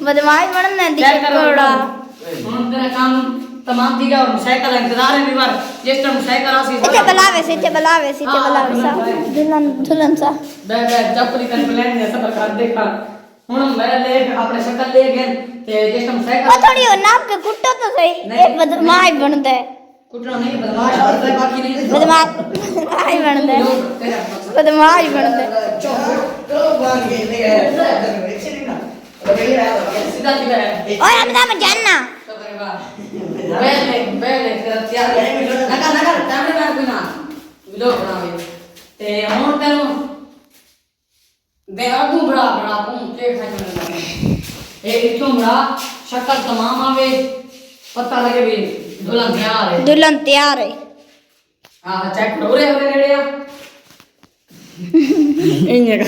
बदमाश बनना दी कोड़ा हम तेरा काम तमाम ठीक है और साइकिल इंतजार है बीमार जिस टाइम साइकिल आसी इथे बुलावे सा दुल्हन सा बे चप्पली तन प्लान ने सब कर देखा हुन मैं ले अपने शक्ल ले गए ते जिस टाइम साइकिल ओ थोड़ी हो नाप के कुट्टो तो सही ए बदमाश बनदा है कुटना नहीं बदमाश बनता है बाकी नहीं बदमाश बनदा है बदमाश बनदा है तो भाग गए ले सीधा सीधा ओए हमदा में जानना बेले तेरा तैयार नगर कैमरे में कोई ना वीडियो बनावे ते हुन तेनु दे अगू बड़ा तू के खाने लगा ए इथों बड़ा शक्ल तमाम आवे पता लगे भी दुल्हन तैयार है हां चेक करो रे रेड़िया इन्हें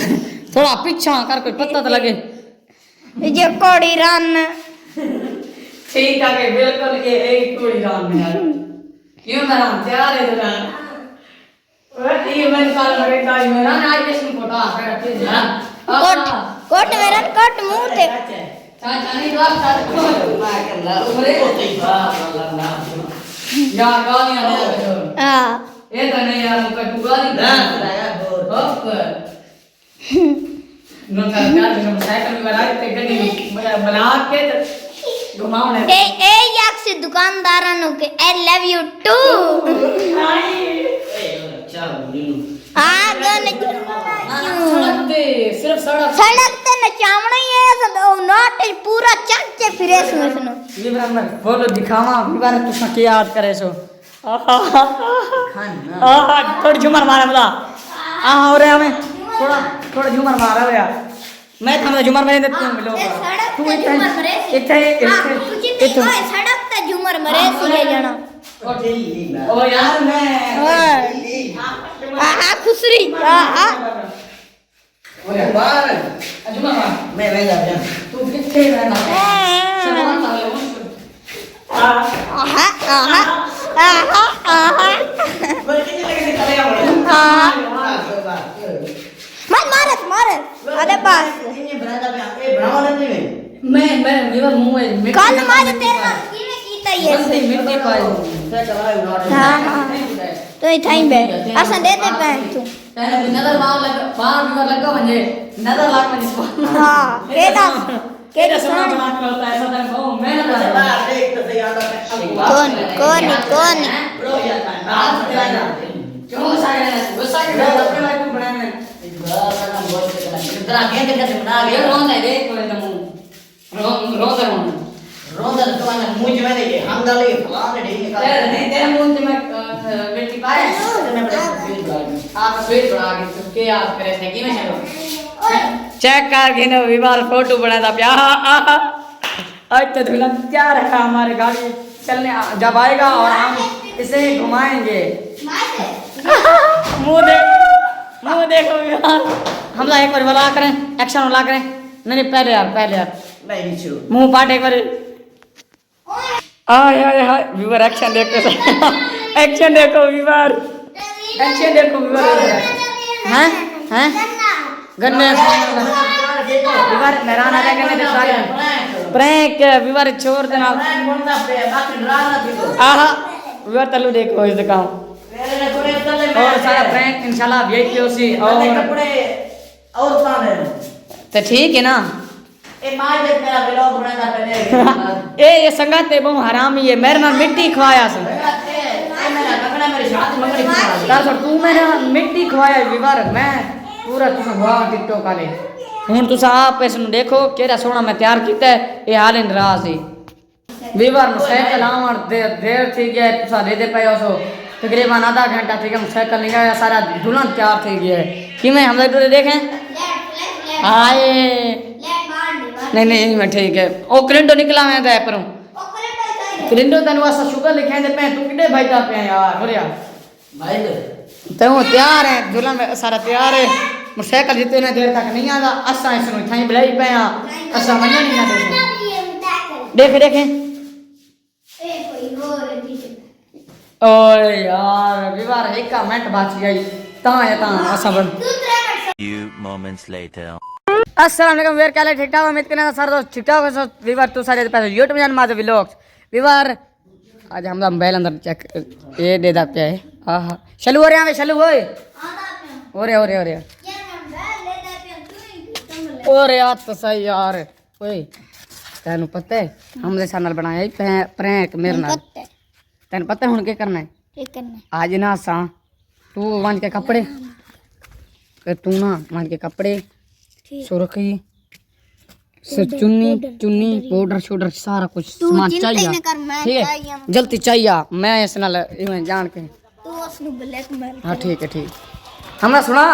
थोड़ा पीछा कर कोई पता तो लगे ये कोड़ी रन ठीक है बिल्कुल ये एक कोड़ी राम में यार क्यों ना तैयार है दुल्हन ये मैं काल लगे गाय मेरा ना आज इसमें फोटो आ रहा है कोट मेरा कोट मुंह थे चाचा नहीं बात कर ला ऊपरे यार गालियां दे हां ये तो नहीं यार मुझे तू गाली दे हप नो सरकार ने साइकिल में लगा के गड्डी बना के घुमावने ए याक से दुकानदारां नु के आई लव यू टू आगन सड़क पे सिर्फ सड़क ते नचावना ही है तो नोट पूरा चक्के फिरे सुनो ये ब्राह्मण बोलो दिखावा बार तू के याद करे सो थोड़ी झूमर मारे बोला हो रे हमें थोड़ा झूमर मारा रे मैं थमदा झूमर में देते मिलो तू इथे सड़क ते झूमर मरे सी जाना ओ यार मैं खुसरी ओए बार झूमर मार मैं जा तू किथे रहना शर्मा ले मारे अरे बस मैं मेरा मुंह है कल मारे तेरे नाल कीने कीता ये मिर्ची पाई हां तो ये थाई बे असा दे पे तू तेरे नजर बाहर लगा मुझे नजर लाग मुझे हां केदा सोना बना के होता है ऐसा तेरे को मैं ना बाहर देख तो सही आता है कौन ब्रो यार बात तेरा क्यों सारे गुस्सा के अपने लाइफ को बनाने इतना गेंद कैसे बना गया रोंद है देख तो एकदम रोंद तो मैंने मुंह में नहीं हम डाले फलाने नहीं तेरे मुंह में मिट्टी पाए आप स्वीट बना के के आप करे थे कि मैं चलो चेक कर गिनो विवाह फोटो बनाता प्यार आज तो दुल्हन क्या रखा हमारे गाड़ी चलने जब आएगा और हम इसे घुमाएंगे मुंह देखो यार हम एक बार वाला करें एक्शन वाला करें नहीं पहले यार मुंह पाट एक बार हाय व्यूअर एक्शन देखो एक्शन देखो व्यूअर हैं गन्ने व्यूअर मेहरान आ गए ने सारे प्रैंक व्यूअर छोड़ देना आहा व्यूअर तलू देखो इस काम और सारा प्रैंक इंशाल्लाह वीआईपी होसी और कपड़े और प्लान है तो ठीक है ना ए मार दे मेरा व्लॉग बनाना पहले ए ये संगत है बहु हरामी है मेरे नाल मिट्टी खवाया से मेरा लगना मेरी शादी मंगनी खवाया तू मेरा मिट्टी खवाया विवार मैं पूरा तुसा वाह टिकटॉक वाले हुन तुसा आप इसनु देखो केड़ा सोना मैं तैयार कीता है ये हाल इन रहा सी विवार नु साइकिल आवन देर थी गया तुसा ले दे पायो सो तकरीबन आधा घंटा थी हम साइकिल निकाला सारा दुल्हन तैयार थी गया है कि मैं हम लोग देखें हाय नहीं मैं ठीक है ओ क्रिंडो निकला मैं दे पर क्रिंडो तनु असा शुगर लिखे दे पे तू किडे भाई दा पे यार हो यार भाई तो तैयार है दुल्हन सारा तैयार है मोटरसाइकिल जितने ने देर तक नहीं आता असा इसनु थाई बुलाई पे असा मन नहीं ना देख ए कोई और ओए यार विवार एक मिनट बात गई ता असा बन few moments later अस्सलाम वालेकुम वेर क्या ठीक ठाक उम्मीद करना सर दोस्त ठीक ठाक हो वीवर तो सारे पैसे यूट्यूब चैनल माजे व्लॉग्स वीवर आज हम मोबाइल अंदर चेक ये दे दा पे है हां चलो हो रहे चलो ओए ओरे ओरे यार तो सही यार ओए तेन पता है हमने चैनल बनाया प्रैंक मेरे नाल तेन पता है हुन के करना है आज ना सा तू वन के कपड़े तू ना वन के कपड़े सुरखी चुन्नी पाउडर शोडर सारा कुछ सामान चाहिए ठीक है जल्दी चाहिए मैं इस नाल इवें जान के हाँ ठीक है हमने सुना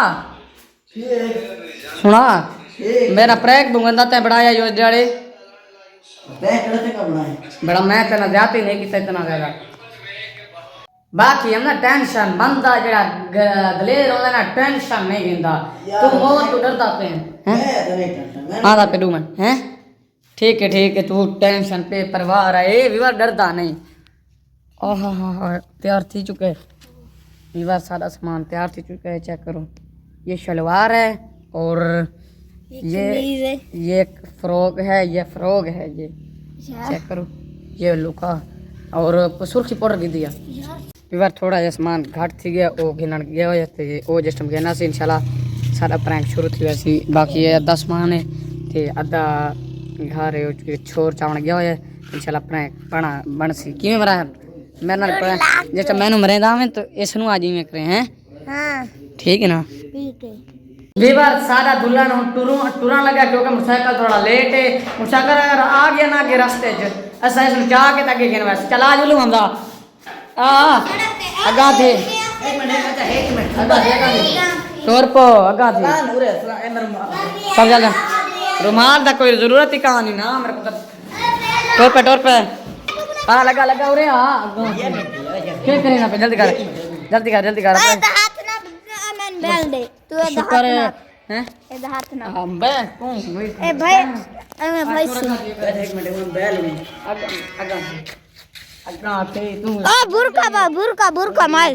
मेरा प्रैंक दूंगा ते बढ़ाया यो जड़े बड़ा मैं तेना जाती नहीं किता इतना ज्यादा बाकी हम ना टेंशन बंदा जड़ा दलेर होंदा ना टेंशन नहीं गिंदा तू मौत तो डरदा पे हैं आदा पे दू मैं हैं ठीक है तू टेंशन पे परवाह रहे विवाह डरदा नहीं ओह तैयार थी चुके विवाह सारा सामान तैयार थी चुका है चेक करो ये शलवार है और ये फ्रॉक है ये चेक करो ये लुका और सुर्खी पाउडर की दिया विवाह थोड़ा जा सामान घट थी गया वो गिनन गया हो ते ओ जस्ट हम गिना से इंशाल्लाह सारा प्रैंक शुरू थी वैसी बाकी ये 10 सामान है ते आधा घर है छोर चावण गया हो इंशाल्लाह प्रैंक बन सी किवें बरा मेरे नाल जस्ट मैनू मरेंदा में तो इस नु आज में करे हैं हां ठीक है ना ठीक है विवाह सारा दुल्हन टुरन लगा क्योंकि मोटरसाइकिल थोड़ा लेट है मोटरसाइकिल अगर आ गया ना के रास्ते च ऐसा इसमें जा के तक गए बस चला जुलू हमदा अगा थे एक मिनट अगा थे तौर पो अगा थे सब जगह रुमाल दा कोई जरूरत ही कहानी ना मेरे को टोर पे हां लगा उरे हां क्या करेगा पे जल्दी कर हाथ ना अमन बेल दे तू शुक्र है ए हाथ ना हां बे तू ए भाई एक मिनट बेल में अगा थे तू ओ बुरका माल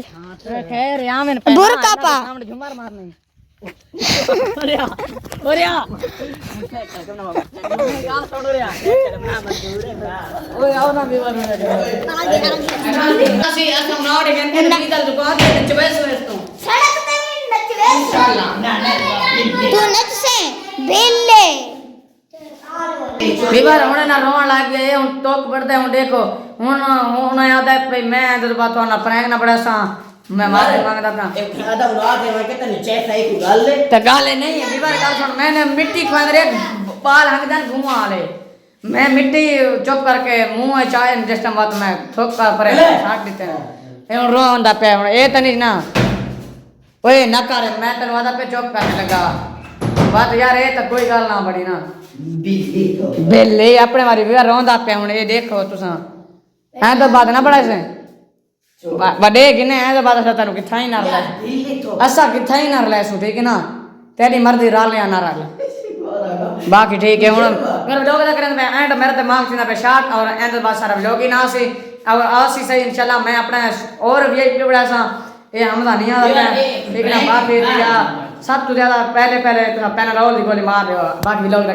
खैर यहां में बुरका पा सामने झुमार मारने ओरे ओए आओ ना विवाह में ਅਸੀਂ ਅਸਾਂ ਨਾ ਡੇ ਕਹਿੰਦੇ ਕੀ ਗੱਲ ਦੁਕਾਨ ਤੇ ਨੱਚਵੇਸ ਤੂੰ सड़क पे नचवे इंशाल्लाह तू नच से बेले विवाह होने ना रोन लग गए हुन टोक पड़दा हुन देखो हुन याद है भाई मैं जब बात ना प्रैंक ना बड़ा सा मैं माफी मांगदा था एक आधा उड़ा दे मैं कहता नीचे सही को गाल ले तो गाले नहीं है विवाह का सुन मैंने मिट्टी खवांद रे बाल हंगदन घुमा ले मैं मिट्टी चुप करके मुंह में चाय जस्ट बात मैं ठोक कर परे छाट देते हैं ए रोंदा पे ए तनी ना ओए ना कर मैं तेन वादा पे चुप करने लगा बात यार ये तो कोई गल ना बड़ी ना बेले अपने मारी विवाह रोंदा पे हुन ये देखो तुसा हैं तो बात ना बड़ा से बड़े गिने हैं तो बात तेन किथा ही ना ले असा किथा ही ना ले सु ठीक है ना तेरी मर्जी राल या ना राल बाकी ठीक है हुन मेरे व्लॉग दा करन मैं एंड मेरे दिमाग च ना पे शार्ट और एंड बात सारा व्लॉग ही ना सी अब आसी सही इंशाल्लाह मैं अपना और वीआईपी बड़ा सा ये हमदा नहीं आ ठीक है ना बाकी सब तो ज्यादा पहले पैनल और दी गोली मार दो बाकी व्लॉग